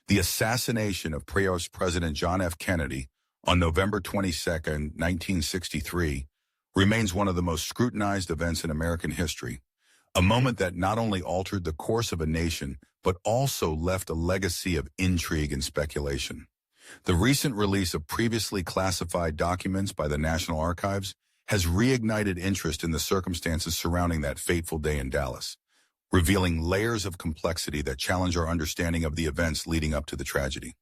The assassination of President John F. Kennedy on November 22, 1963, remains one of the most scrutinized events in American history, a moment that not only altered the course of a nation, but also left a legacy of intrigue and speculation. The recent release of previously classified documents by the National Archives has reignited interest in the circumstances surrounding that fateful day in Dallas, revealing layers of complexity that challenge our understanding of the events leading up to the tragedy.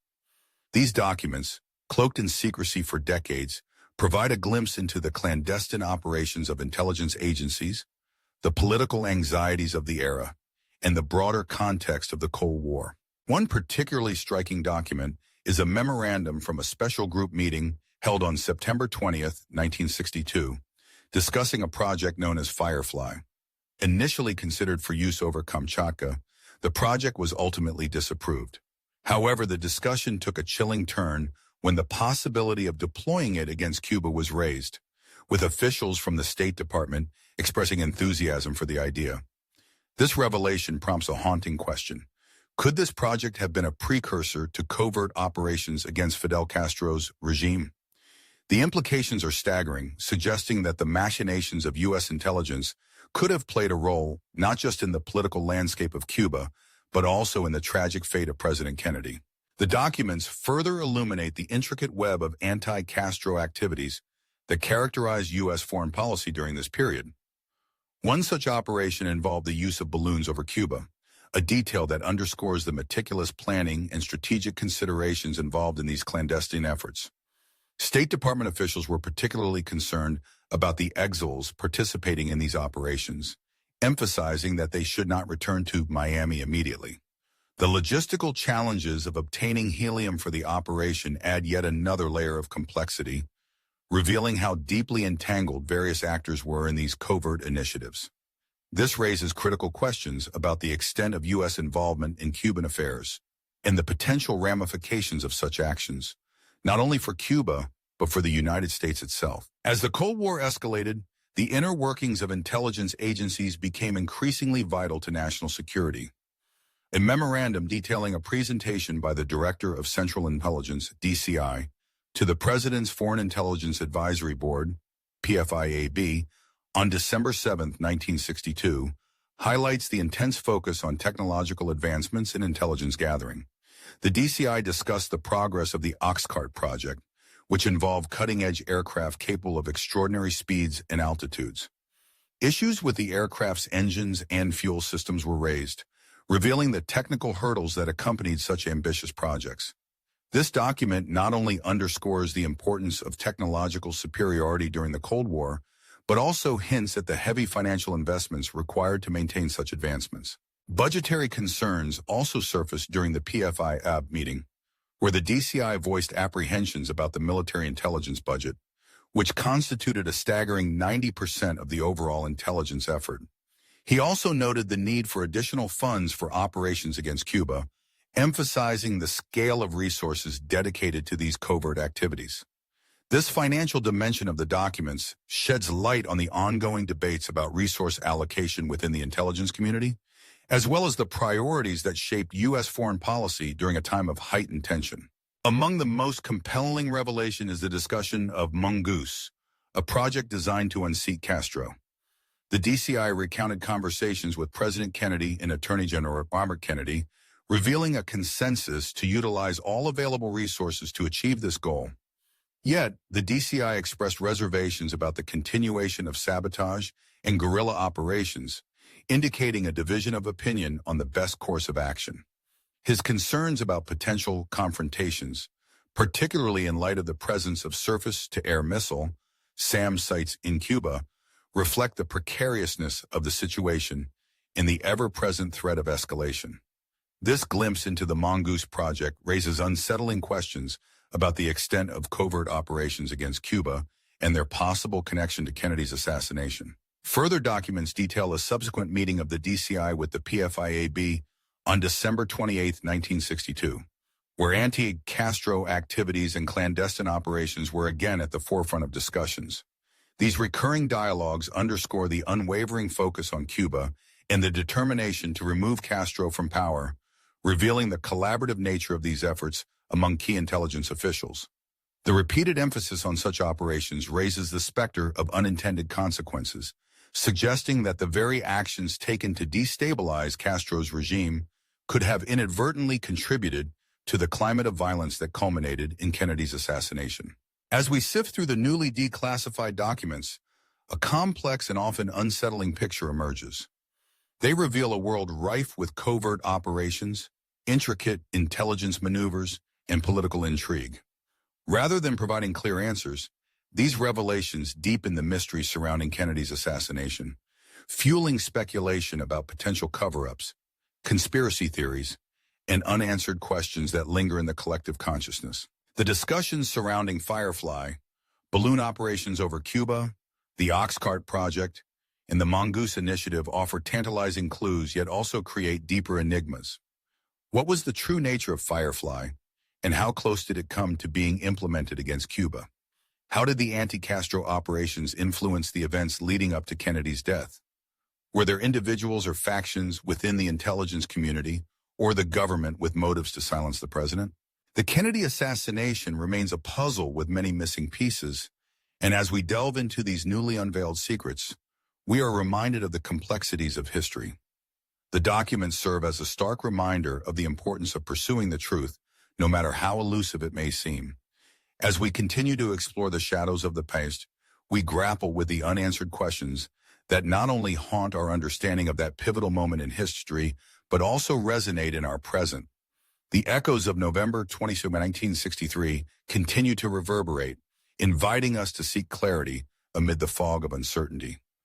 These documents, cloaked in secrecy for decades, provide a glimpse into the clandestine operations of intelligence agencies, the political anxieties of the era, and the broader context of the Cold War. One particularly striking document is a memorandum from a special group meeting held on September 20th, 1962, discussing a project known as Firefly. Initially considered for use over Kamchatka, the project was ultimately disapproved. However, the discussion took a chilling turn when the possibility of deploying it against Cuba was raised, with officials from the State Department expressing enthusiasm for the idea. This revelation prompts a haunting question. Could this project have been a precursor to covert operations against Fidel Castro's regime? The implications are staggering, suggesting that the machinations of U.S. intelligence could have played a role not just in the political landscape of Cuba, but also in the tragic fate of President Kennedy. The documents further illuminate the intricate web of anti-Castro activities that characterized U.S. foreign policy during this period. One such operation involved the use of balloons over Cuba, a detail that underscores the meticulous planning and strategic considerations involved in these clandestine efforts. State Department officials were particularly concerned about the exiles participating in these operations, emphasizing that they should not return to Miami immediately. The logistical challenges of obtaining helium for the operation add yet another layer of complexity, revealing how deeply entangled various actors were in these covert initiatives. This raises critical questions about the extent of U.S. involvement in Cuban affairs and the potential ramifications of such actions, not only for Cuba, but for the United States itself. As the Cold War escalated, the inner workings of intelligence agencies became increasingly vital to national security. A memorandum detailing a presentation by the Director of Central Intelligence, DCI, to the President's Foreign Intelligence Advisory Board, PFIAB, on December 7, 1962, highlights the intense focus on technological advancements in intelligence gathering. The DCI discussed the progress of the Oxcart project, which involved cutting-edge aircraft capable of extraordinary speeds and altitudes. Issues with the aircraft's engines and fuel systems were raised, revealing the technical hurdles that accompanied such ambitious projects. This document not only underscores the importance of technological superiority during the Cold War, but also hints at the heavy financial investments required to maintain such advancements. Budgetary concerns also surfaced during the PFIAB meeting, where the DCI voiced apprehensions about the military intelligence budget, which constituted a staggering 90% of the overall intelligence effort. He also noted the need for additional funds for operations against Cuba, emphasizing the scale of resources dedicated to these covert activities. This financial dimension of the documents sheds light on the ongoing debates about resource allocation within the intelligence community, as well as the priorities that shaped U.S. foreign policy during a time of heightened tension. Among the most compelling revelation is the discussion of Mongoose, a project designed to unseat Castro. The DCI recounted conversations with President Kennedy and Attorney General Robert Kennedy, revealing a consensus to utilize all available resources to achieve this goal. Yet, the DCI expressed reservations about the continuation of sabotage and guerrilla operations, indicating a division of opinion on the best course of action. His concerns about potential confrontations, particularly in light of the presence of surface-to-air missile, SAM sites in Cuba, reflect the precariousness of the situation and the ever-present threat of escalation. This glimpse into the Mongoose project raises unsettling questions about the extent of covert operations against Cuba and their possible connection to Kennedy's assassination. Further documents detail a subsequent meeting of the DCI with the PFIAB on December 28, 1962, where anti-Castro activities and clandestine operations were again at the forefront of discussions. These recurring dialogues underscore the unwavering focus on Cuba and the determination to remove Castro from power, revealing the collaborative nature of these efforts among key intelligence officials. The repeated emphasis on such operations raises the specter of unintended consequences, suggesting that the very actions taken to destabilize Castro's regime could have inadvertently contributed to the climate of violence that culminated in Kennedy's assassination. As we sift through the newly declassified documents, a complex and often unsettling picture emerges. They reveal a world rife with covert operations, intricate intelligence maneuvers, and political intrigue. Rather than providing clear answers, these revelations deepen the mystery surrounding Kennedy's assassination, fueling speculation about potential cover-ups, conspiracy theories, and unanswered questions that linger in the collective consciousness. The discussions surrounding Firefly, balloon operations over Cuba, the Oxcart Project, and the Mongoose Initiative offer tantalizing clues yet also create deeper enigmas. What was the true nature of Firefly, and how close did it come to being implemented against Cuba? How did the anti-Castro operations influence the events leading up to Kennedy's death? Were there individuals or factions within the intelligence community or the government with motives to silence the president? The Kennedy assassination remains a puzzle with many missing pieces, and as we delve into these newly unveiled secrets, we are reminded of the complexities of history. The documents serve as a stark reminder of the importance of pursuing the truth, no matter how elusive it may seem. As we continue to explore the shadows of the past, we grapple with the unanswered questions that not only haunt our understanding of that pivotal moment in history, but also resonate in our present. The echoes of November 22, 1963 continue to reverberate, inviting us to seek clarity amid the fog of uncertainty.